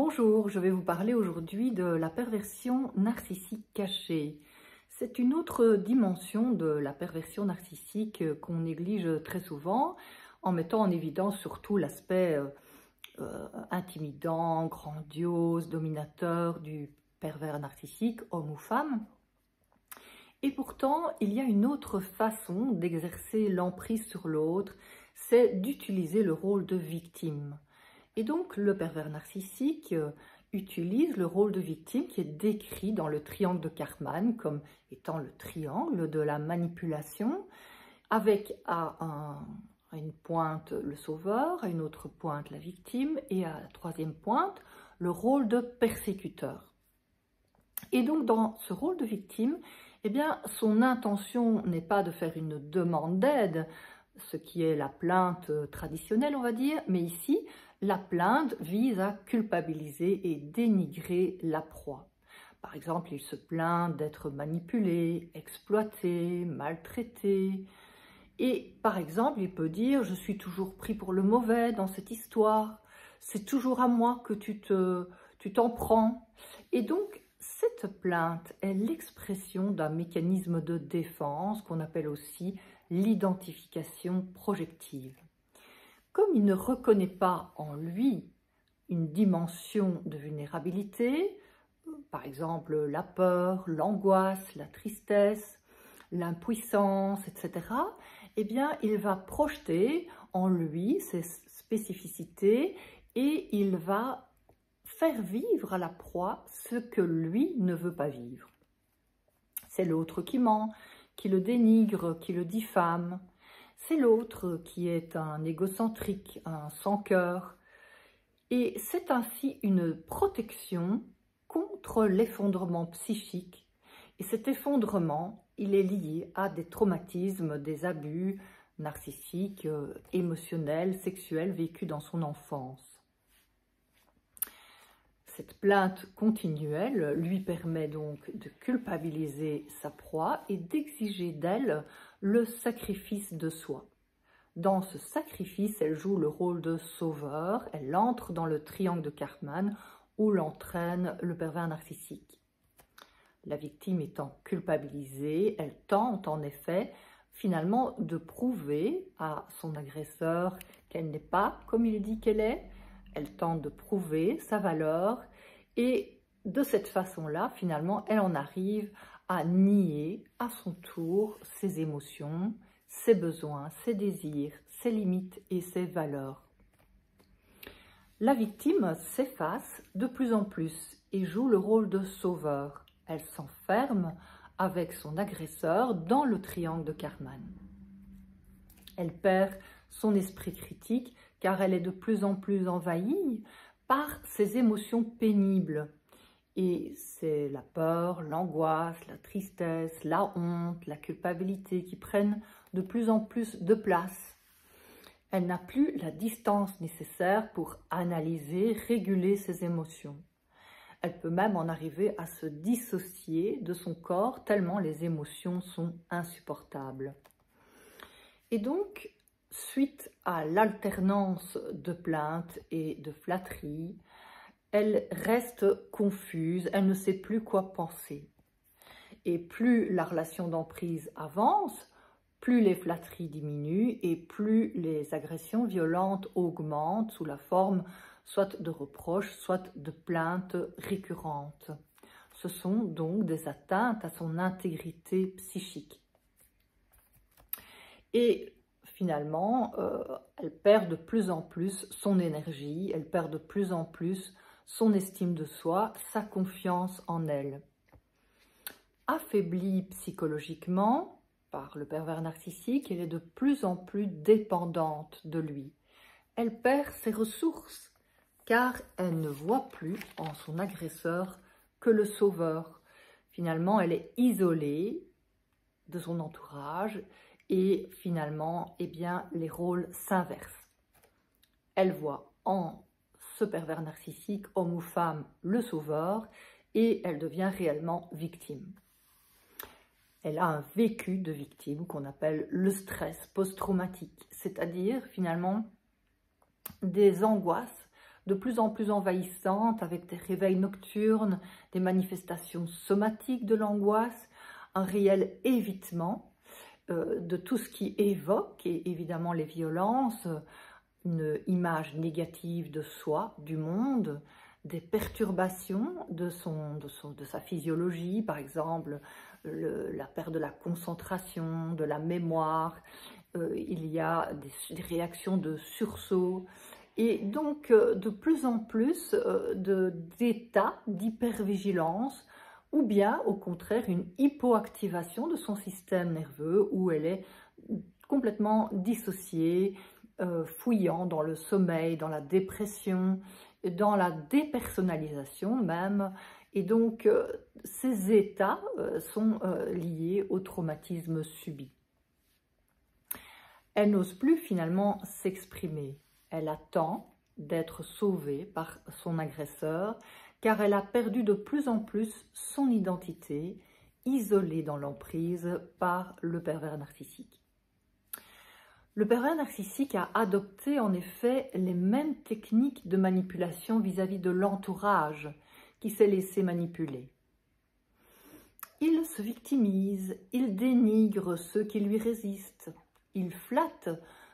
Bonjour, je vais vous parler aujourd'hui de la perversion narcissique cachée. C'est une autre dimension de la perversion narcissique qu'on néglige très souvent en mettant en évidence surtout l'aspect intimidant, grandiose, dominateur du pervers narcissique, homme ou femme. Et pourtant, il y a une autre façon d'exercer l'emprise sur l'autre, c'est d'utiliser le rôle de victime. Et donc, le pervers narcissique utilise le rôle de victime qui est décrit dans le triangle de Karpman comme étant le triangle de la manipulation, avec à une pointe le sauveur, à une autre pointe la victime et à la troisième pointe le rôle de persécuteur. Et donc, dans ce rôle de victime, eh bien, son intention n'est pas de faire une demande d'aide, ce qui est la plainte traditionnelle, on va dire, mais ici, la plainte vise à culpabiliser et dénigrer la proie. Par exemple, il se plaint d'être manipulé, exploité, maltraité. Et par exemple, il peut dire « Je suis toujours pris pour le mauvais dans cette histoire. C'est toujours à moi que tu t'en prends. » Et donc, cette plainte est l'expression d'un mécanisme de défense qu'on appelle aussi l'identification projective. Comme il ne reconnaît pas en lui une dimension de vulnérabilité, par exemple la peur, l'angoisse, la tristesse, l'impuissance, etc., eh bien, il va projeter en lui ses spécificités et il va faire vivre à la proie ce que lui ne veut pas vivre. C'est l'autre qui ment, qui le dénigre, qui le diffame. C'est l'autre qui est un égocentrique, un sans-cœur. Et c'est ainsi une protection contre l'effondrement psychique. Et cet effondrement, il est lié à des traumatismes, des abus narcissiques, émotionnels, sexuels vécus dans son enfance. Cette plainte continuelle lui permet donc de culpabiliser sa proie et d'exiger d'elle le sacrifice de soi. Dans ce sacrifice, elle joue le rôle de sauveur, elle entre dans le triangle de Karpman où l'entraîne le pervers narcissique. La victime étant culpabilisée, elle tente en effet finalement de prouver à son agresseur qu'elle n'est pas comme il dit qu'elle est. Elle tente de prouver sa valeur et de cette façon-là, finalement, elle en arrive à nier à son tour ses émotions, ses besoins, ses désirs, ses limites et ses valeurs. La victime s'efface de plus en plus et joue le rôle de sauveur. Elle s'enferme avec son agresseur dans le triangle de Karpman. Elle perd son esprit critique car elle est de plus en plus envahie par ses émotions pénibles. Et c'est la peur, l'angoisse, la tristesse, la honte, la culpabilité qui prennent de plus en plus de place. Elle n'a plus la distance nécessaire pour analyser, réguler ses émotions. Elle peut même en arriver à se dissocier de son corps tellement les émotions sont insupportables. Et donc, suite à l'alternance de plaintes et de flatteries, elle reste confuse, elle ne sait plus quoi penser. Et plus la relation d'emprise avance, plus les flatteries diminuent et plus les agressions violentes augmentent sous la forme soit de reproches, soit de plaintes récurrentes. Ce sont donc des atteintes à son intégrité psychique. Et finalement, elle perd de plus en plus son énergie, elle perd de plus en plus son estime de soi, sa confiance en elle. Affaiblie psychologiquement par le pervers narcissique, elle est de plus en plus dépendante de lui. Elle perd ses ressources car elle ne voit plus en son agresseur que le sauveur. Finalement, elle est isolée de son entourage et finalement, eh bien, les rôles s'inversent. Elle voit en ce pervers narcissique, homme ou femme, le sauveur et elle devient réellement victime. Elle a un vécu de victime qu'on appelle le stress post-traumatique, c'est-à-dire finalement des angoisses de plus en plus envahissante, avec des réveils nocturnes, des manifestations somatiques de l'angoisse, un réel évitement de tout ce qui évoque, et évidemment les violences, une image négative de soi, du monde, des perturbations de sa physiologie, par exemple la perte de la concentration, de la mémoire, il y a des réactions de sursaut, et donc de plus en plus d'états d'hypervigilance, ou bien au contraire une hypoactivation de son système nerveux où elle est complètement dissociée, fouillant dans le sommeil, dans la dépression, dans la dépersonnalisation même. Et donc ces états sont liés au traumatisme subi. Elle n'ose plus finalement s'exprimer. Elle attend d'être sauvée par son agresseur, car elle a perdu de plus en plus son identité, isolée dans l'emprise par le pervers narcissique. Le pervers narcissique a adopté en effet les mêmes techniques de manipulation vis-à-vis de l'entourage qui s'est laissé manipuler. Il se victimise, il dénigre ceux qui lui résistent, il flatte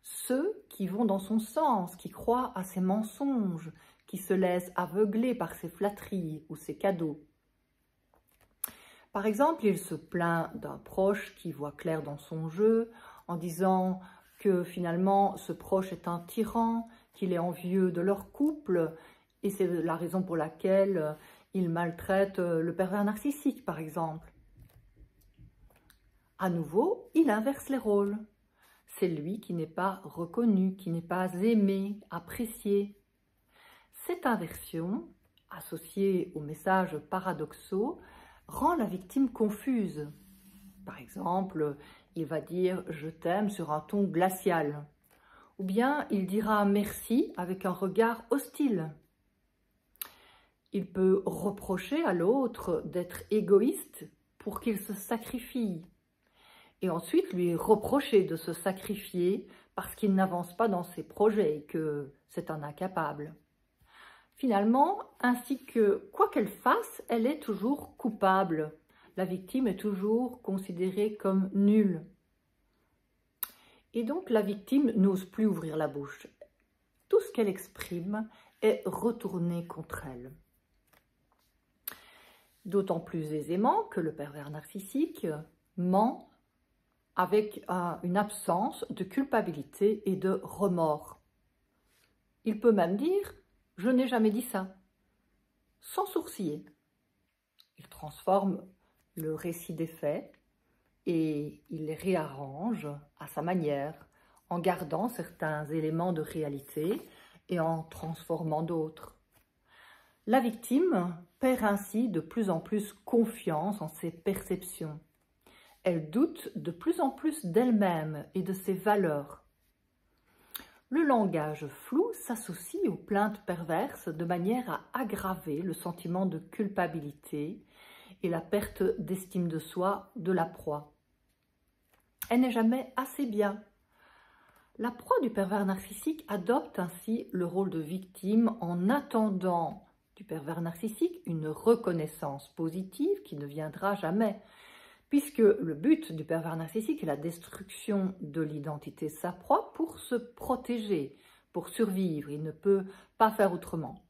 ceux qui vont dans son sens, qui croient à ses mensonges, qui se laissent aveugler par ses flatteries ou ses cadeaux. Par exemple, il se plaint d'un proche qui voit clair dans son jeu en disant que finalement ce proche est un tyran, qu'il est envieux de leur couple, et c'est la raison pour laquelle il maltraite le pervers narcissique, par exemple. À nouveau, il inverse les rôles. C'est lui qui n'est pas reconnu, qui n'est pas aimé, apprécié. Cette inversion, associée aux messages paradoxaux, rend la victime confuse. Par exemple, il va dire « je t'aime » sur un ton glacial. Ou bien il dira « merci » avec un regard hostile. Il peut reprocher à l'autre d'être égoïste pour qu'il se sacrifie. Et ensuite lui reprocher de se sacrifier parce qu'il n'avance pas dans ses projets et que c'est un incapable. Finalement, ainsi que quoi qu'elle fasse, elle est toujours coupable. La victime est toujours considérée comme nulle. Et donc la victime n'ose plus ouvrir la bouche. Tout ce qu'elle exprime est retourné contre elle. D'autant plus aisément que le pervers narcissique ment avec une absence de culpabilité et de remords. Il peut même dire « je n'ai jamais dit ça », sans sourciller. Il transforme le récit des faits et il les réarrange à sa manière, en gardant certains éléments de réalité et en transformant d'autres. La victime perd ainsi de plus en plus confiance en ses perceptions. Elle doute de plus en plus d'elle-même et de ses valeurs. Le langage flou s'associe aux plaintes perverses de manière à aggraver le sentiment de culpabilité et la perte d'estime de soi de la proie. Elle n'est jamais assez bien. La proie du pervers narcissique adopte ainsi le rôle de victime en attendant du pervers narcissique une reconnaissance positive qui ne viendra jamais, puisque le but du pervers narcissique est la destruction de l'identité de sa proie pour se protéger, pour survivre. Il ne peut pas faire autrement.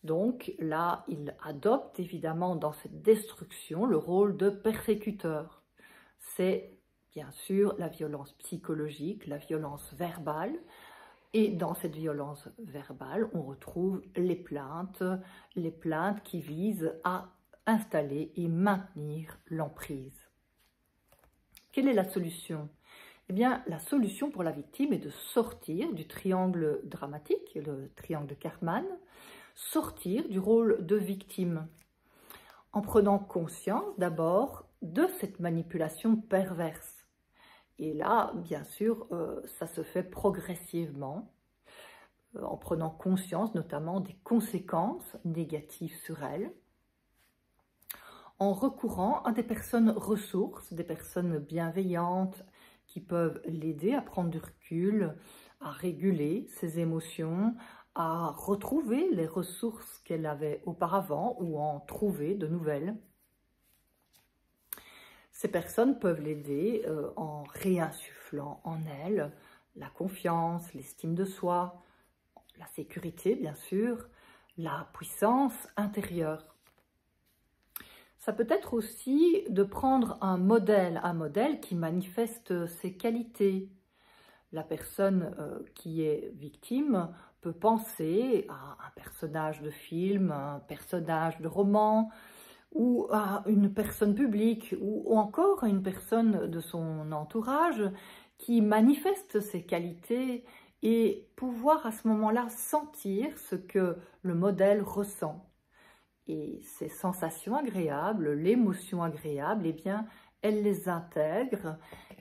Donc là, il adopte évidemment dans cette destruction le rôle de persécuteur. C'est bien sûr la violence psychologique, la violence verbale. Et dans cette violence verbale, on retrouve les plaintes qui visent à installer et maintenir l'emprise. Quelle est la solution? Eh bien, la solution pour la victime est de sortir du triangle dramatique, le triangle de Karpman, sortir du rôle de victime, en prenant conscience d'abord de cette manipulation perverse. Et là, bien sûr, ça se fait progressivement, en prenant conscience notamment des conséquences négatives sur elle, en recourant à des personnes ressources, des personnes bienveillantes qui peuvent l'aider à prendre du recul, à réguler ses émotions, à retrouver les ressources qu'elle avait auparavant ou en trouver de nouvelles. Ces personnes peuvent l'aider en réinsufflant en elle la confiance, l'estime de soi, la sécurité bien sûr, la puissance intérieure. Ça peut être aussi de prendre un modèle qui manifeste ses qualités. La personne qui est victime peut penser à un personnage de film, un personnage de roman, ou à une personne publique, ou encore à une personne de son entourage qui manifeste ses qualités et pouvoir à ce moment-là sentir ce que le modèle ressent. Et ces sensations agréables, l'émotion agréable, eh bien, elle les intègre.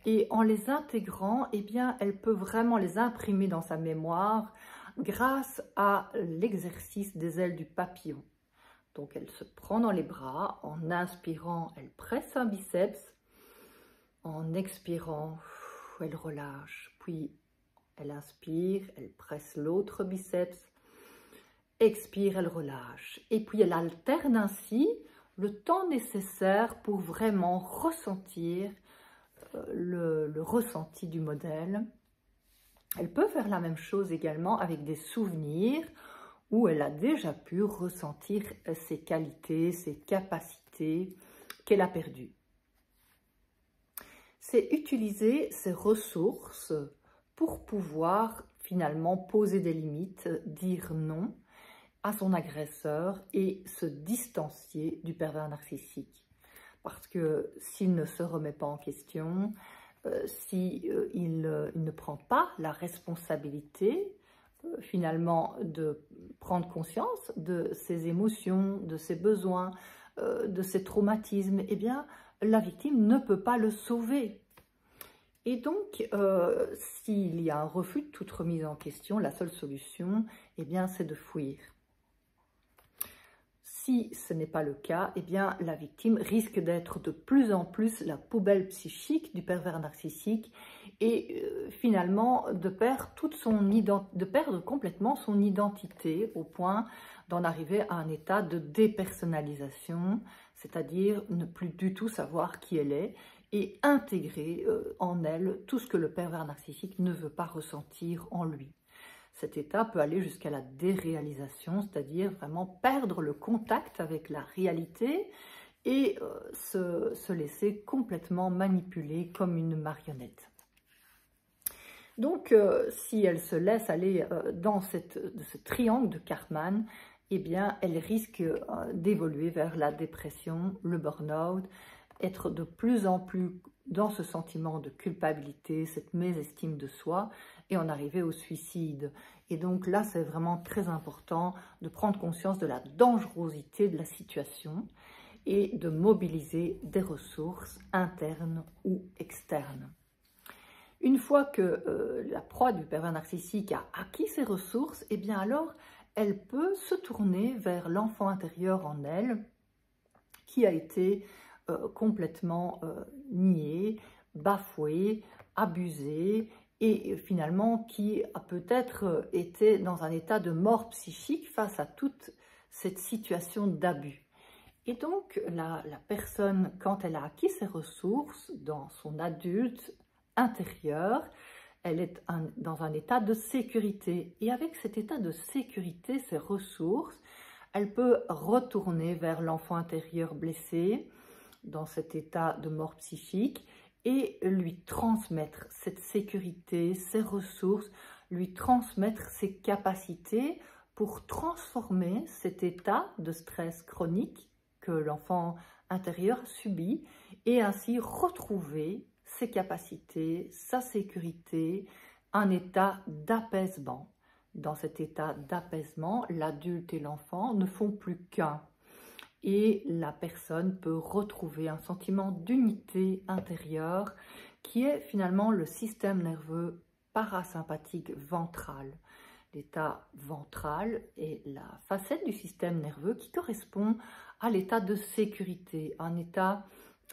Et en les intégrant, eh bien, elle peut vraiment les imprimer dans sa mémoire grâce à l'exercice des ailes du papillon. Donc, elle se prend dans les bras. En inspirant, elle presse un biceps. En expirant, elle relâche. Puis, elle inspire, elle presse l'autre biceps. Expire, elle relâche. Et puis, elle alterne ainsi le temps nécessaire pour vraiment ressentir le ressenti du modèle. Elle peut faire la même chose également avec des souvenirs où elle a déjà pu ressentir ses qualités, ses capacités qu'elle a perdues. C'est utiliser ces ressources pour pouvoir finalement poser des limites, dire non à son agresseur et se distancier du pervers narcissique. Parce que s'il ne se remet pas en question, s'il ne prend pas la responsabilité finalement de prendre conscience de ses émotions, de ses besoins, de ses traumatismes, eh bien, la victime ne peut pas le sauver. Et donc, s'il y a un refus de toute remise en question, la seule solution, eh bien, c'est de fuir. Si ce n'est pas le cas, eh bien, la victime risque d'être de plus en plus la poubelle psychique du pervers narcissique et finalement de perdre complètement son identité au point d'en arriver à un état de dépersonnalisation, c'est-à-dire ne plus du tout savoir qui elle est et intégrer en elle tout ce que le pervers narcissique ne veut pas ressentir en lui. Cet état peut aller jusqu'à la déréalisation, c'est-à-dire vraiment perdre le contact avec la réalité et se laisser complètement manipuler comme une marionnette. Donc, si elle se laisse aller dans ce triangle de Karpman, eh bien, elle risque d'évoluer vers la dépression, le burn-out, être de plus en plus dans ce sentiment de culpabilité, cette mésestime de soi, et en arriver au suicide. Et donc là, c'est vraiment très important de prendre conscience de la dangerosité de la situation et de mobiliser des ressources internes ou externes. Une fois que la proie du pervers narcissique a acquis ses ressources, eh bien alors, elle peut se tourner vers l'enfant intérieur en elle qui a été complètement nié, bafoué, abusé et finalement qui a peut-être été dans un état de mort psychique face à toute cette situation d'abus. Et donc la personne, quand elle a acquis ses ressources dans son adulte intérieur, elle est dans un état de sécurité. Et avec cet état de sécurité, ses ressources, elle peut retourner vers l'enfant intérieur blessé, dans cet état de mort psychique, et lui transmettre cette sécurité, ses ressources, lui transmettre ses capacités pour transformer cet état de stress chronique que l'enfant intérieur subit et ainsi retrouver ses capacités, sa sécurité, un état d'apaisement. Dans cet état d'apaisement, l'adulte et l'enfant ne font plus qu'un. Et la personne peut retrouver un sentiment d'unité intérieure qui est finalement le système nerveux parasympathique ventral. L'état ventral est la facette du système nerveux qui correspond à l'état de sécurité, un état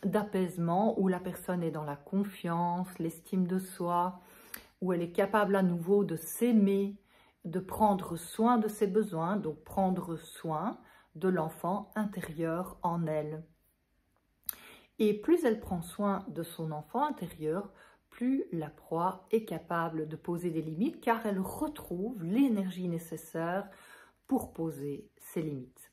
d'apaisement où la personne est dans la confiance, l'estime de soi, où elle est capable à nouveau de s'aimer de prendre soin de ses besoins, donc prendre soin de l'enfant intérieur en elle. Et plus elle prend soin de son enfant intérieur, plus la proie est capable de poser des limites car elle retrouve l'énergie nécessaire pour poser ses limites.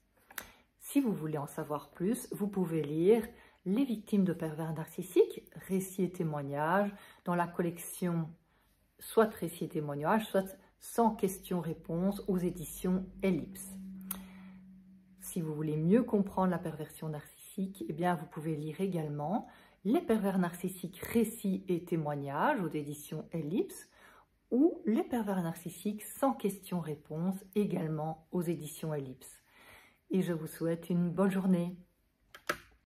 Si vous voulez en savoir plus, vous pouvez lire Les victimes de pervers narcissiques, récits et témoignages, dans la collection soit récits et témoignages, soit sans questions-réponses aux éditions Ellipse. Si vous voulez mieux comprendre la perversion narcissique, eh bien vous pouvez lire également Les pervers narcissiques, récits et témoignages aux éditions Ellipse ou Les pervers narcissiques sans questions-réponses également aux éditions Ellipse. Et je vous souhaite une bonne journée.